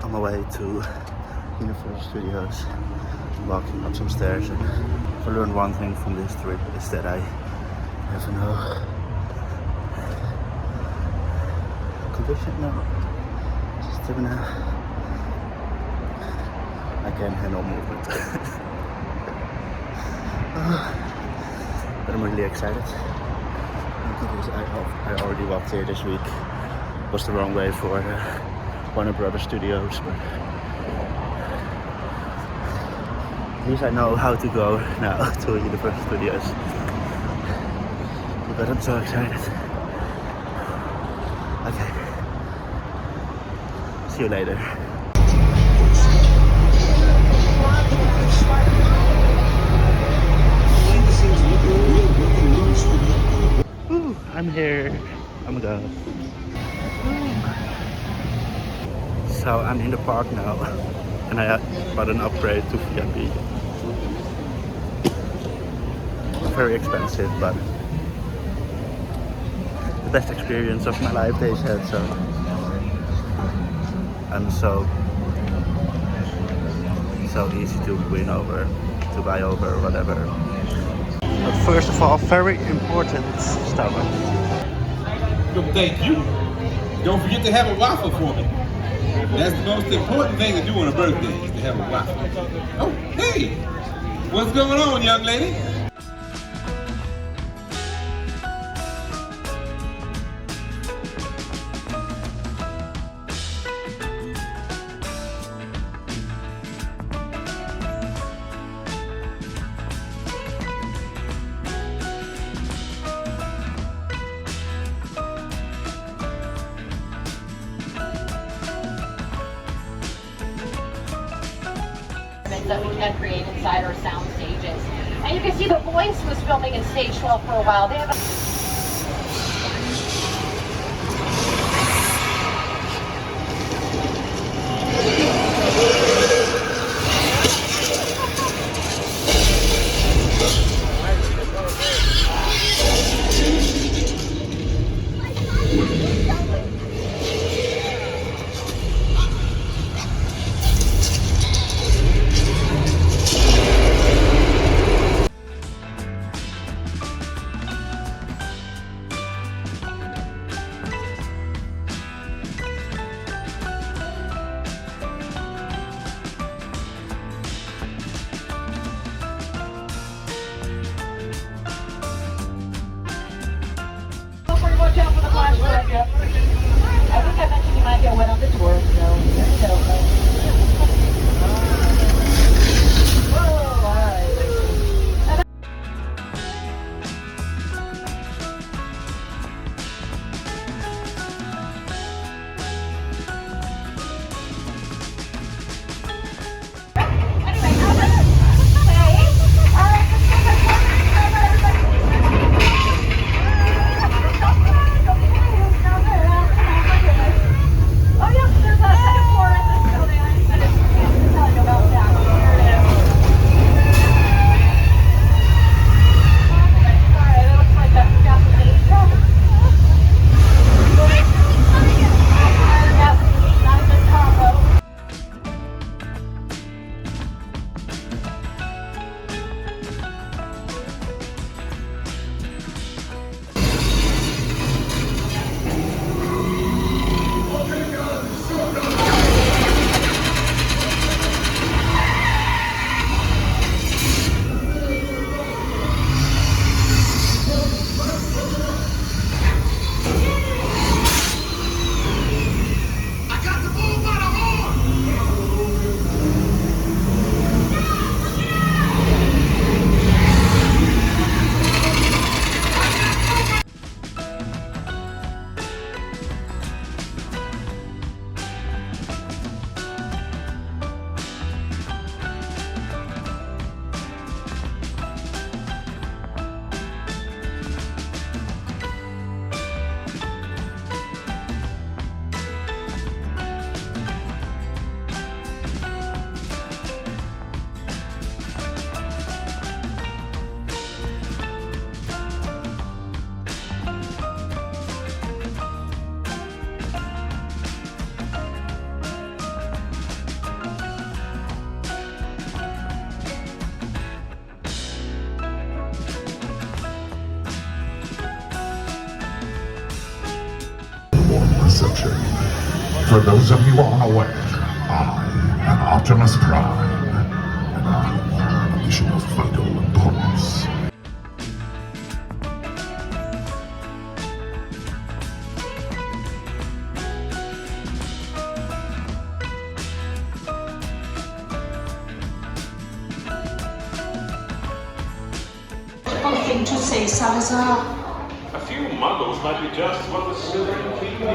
on my way to Universal Studios. I'm walking up some stairs, and if I learned one thing from this trip is that I never know condition now. Just having I can handle movement. But I'm really excited. Because I already walked here this week. Was the wrong way for Warner Brothers Studios, but at least I know how to go now to Universal Studios. But I'm so excited. Okay. See you later. Ooh, I'm here. Oh my god. So I'm in the park now, and I bought an upgrade to VIP. Very expensive, but the best experience of my life, they said. So I'm so easy to win over, to buy over, whatever. But first of all, very important stuff. Thank you. Don't forget to have a waffle for me. That's the most important thing to do on a birthday, is to have a waffle. Oh, hey! What's going on, young lady? That we can create inside our sound stages. And you can see The Voice was filming in stage 12 for a while. They have down for the flash flood. I think I mentioned you might get wet on the tour, so whoa, all right. Oh yeah, there's that. introduction. For those of you unaware, I am Optimus Prime, and I'm on a mission of vital importance. Thing to say, Salazar. A few muggles might be just what the Slytherin King needs.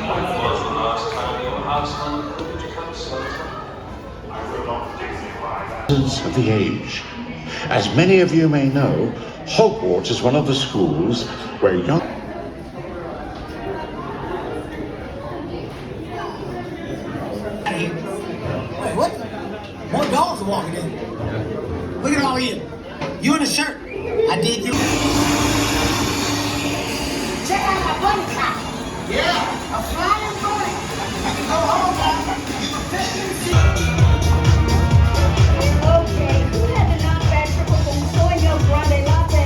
When was the last time your household could become Slytherin? I will not dignify that. Of the age. As many of you may know, Hogwarts is one of the schools where young... Wait, what? More dogs are walking in. Look at all you. You in a shirt. I did you. Check out my bunny top. Yeah, a flying bunny. You can go home now. You can fish in the sea. Okay, who had the non-fat triple foam soy milk grande latte?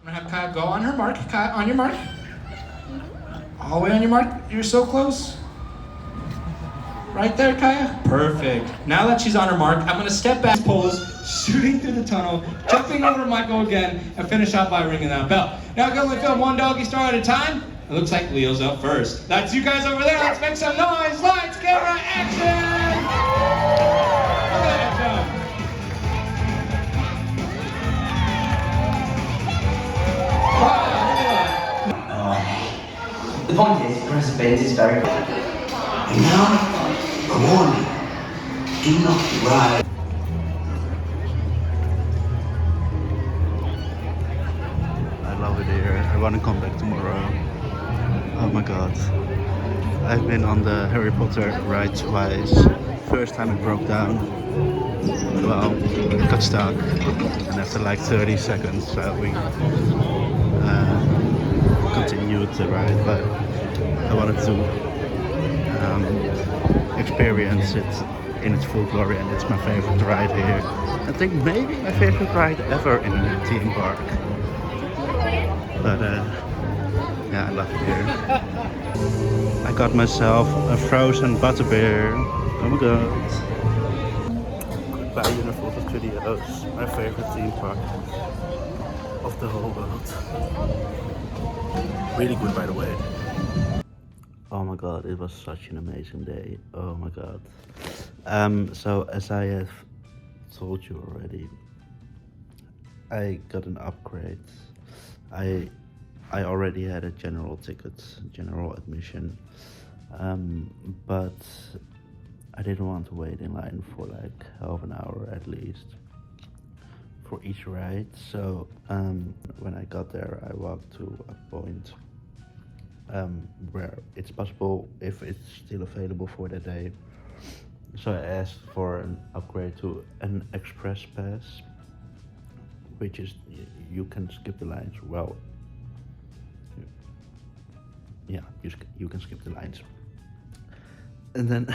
I'm gonna have Kaya go on her mark. Kaya, on your mark. All the way on your mark. You're so close. Right there, Kaya. Perfect. Now that she's on her mark, I'm gonna step back, pose, shooting through the tunnel, jumping over Michael again, and finish out by ringing that bell. Now go and film one doggy star at a time. It looks like Leo's up first. That's you guys over there. Let's make some noise. Lights, camera, action! Look at that jump. The point is, Professor Baines is very good. And now, a warning. Do not ride. I love it here. I want to come back tomorrow. Oh my god. I've been on the Harry Potter ride twice. First time it broke down. Well, it got stuck. And after like 30 seconds we continued the ride. But I wanted to experience it in its full glory, and it's my favorite ride here. I think maybe my favorite ride ever in a theme park. But yeah, I love it here. I got myself a frozen butterbeer. Oh my god. Goodbye Universal Studios, my favorite theme park of the whole world. Really good, by the way. Oh my god, it was such an amazing day. Oh my god. So as I have told you already, I got an upgrade. I already had a general ticket, general admission, but I didn't want to wait in line for like half an hour at least for each ride. So when I got there, I walked to a point where it's possible, if it's still available for the day. So I asked for an upgrade to an express pass, which is you can skip the lines. Well, yeah, you can skip the lines. And then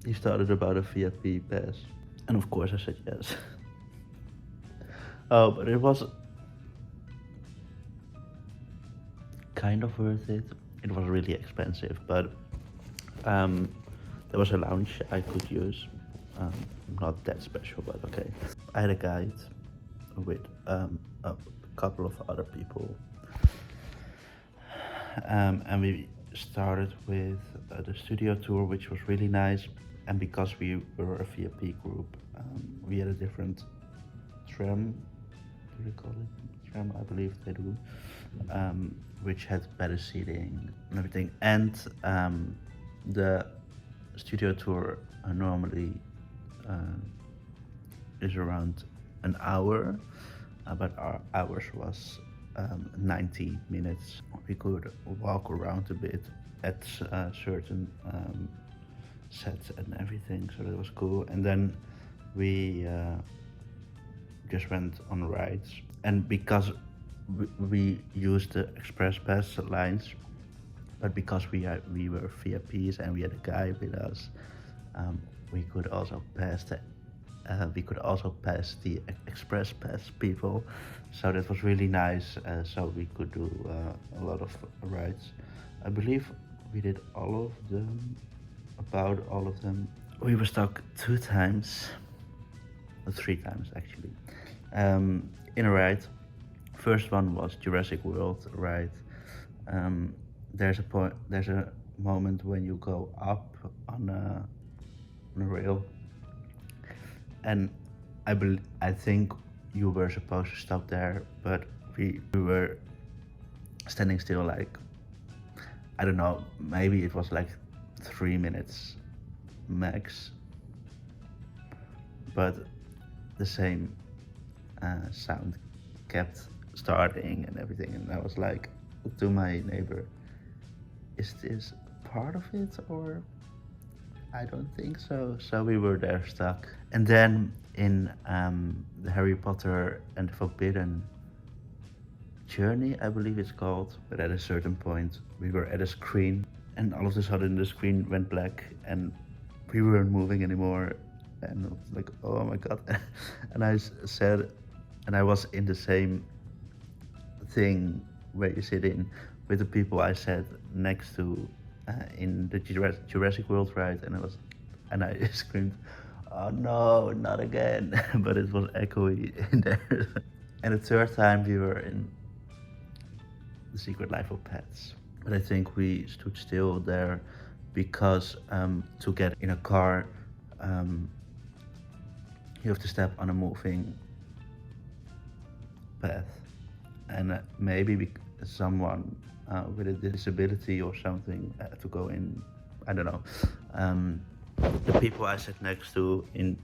he started about a VIP pass, and of course I said yes. Oh, but it was kind of worth it. It was really expensive, but there was a lounge I could use. Not that special, but okay. I had a guide with a couple of other people, and we started with the studio tour, which was really nice. And because we were a VIP group, we had a different tram. Do you call it tram? I believe they do. Which had better seating and everything. And the studio tour normally is around an hour, but our hours was 90 minutes. We could walk around a bit at certain sets and everything, so that was cool. And then we just went on rides, and because we used the express pass lines, but because we were VIPs and we had a guy with us, we could also pass the express pass people, so that was really nice. So we could do a lot of rides. I believe we did all of them, about all of them. We were stuck 2 times, or 3 times actually, in a ride. First one was Jurassic World ride. There's a moment when you go up on a rail, and I think you were supposed to stop there, but we were standing still, like, I don't know, maybe it was like 3 minutes max, but the same sound kept starting and everything, and I was like to my neighbor, is this part of it, or I don't think so. So we were there stuck. And then in the Harry Potter and the Forbidden Journey, I believe it's called, but at a certain point we were at a screen, and all of a sudden the screen went black and we weren't moving anymore, and I was like, oh my god. And I said, and I was in the same thing where you sit in with the people I sat next to in the Jurassic World ride, and I screamed, oh no, not again. But it was echoey in there. And the third time we were in The Secret Life of Pets, but I think we stood still there because to get in a car you have to step on a moving path, and maybe someone with a disability or something to go in, I don't know. The people I sat next to in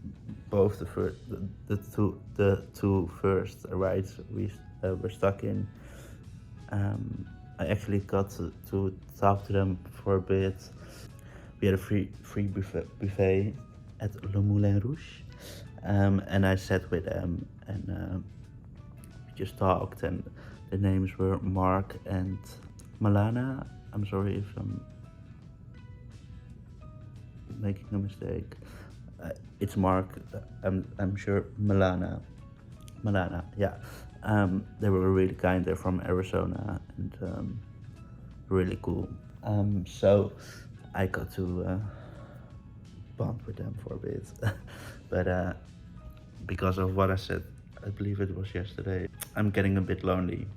both the two first rides we were stuck in, I actually got to talk to them for a bit. We had a free buffet at Le Moulin Rouge, and I sat with them, and we just talked, and the names were Mark and Malana. I'm sorry if I'm making a mistake. It's Mark. I'm sure Malana, yeah. They were really kind. They're from Arizona, and really cool. So I got to bond with them for a bit. But because of what I said, I believe it was yesterday, I'm getting a bit lonely.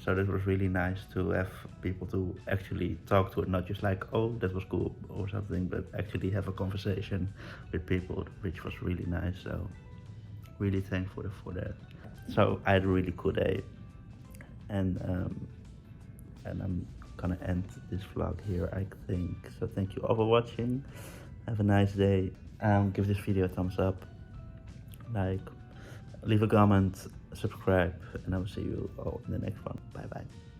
So that was really nice to have people to actually talk to, not just like, oh, that was cool or something, but actually have a conversation with people, which was really nice. So really thankful for that. So I had a really cool day, and I'm gonna end this vlog here, I think. So thank you all for watching. Have a nice day. Give this video a thumbs up, like, leave a comment, subscribe, and I will see you all in the next one. Bye bye.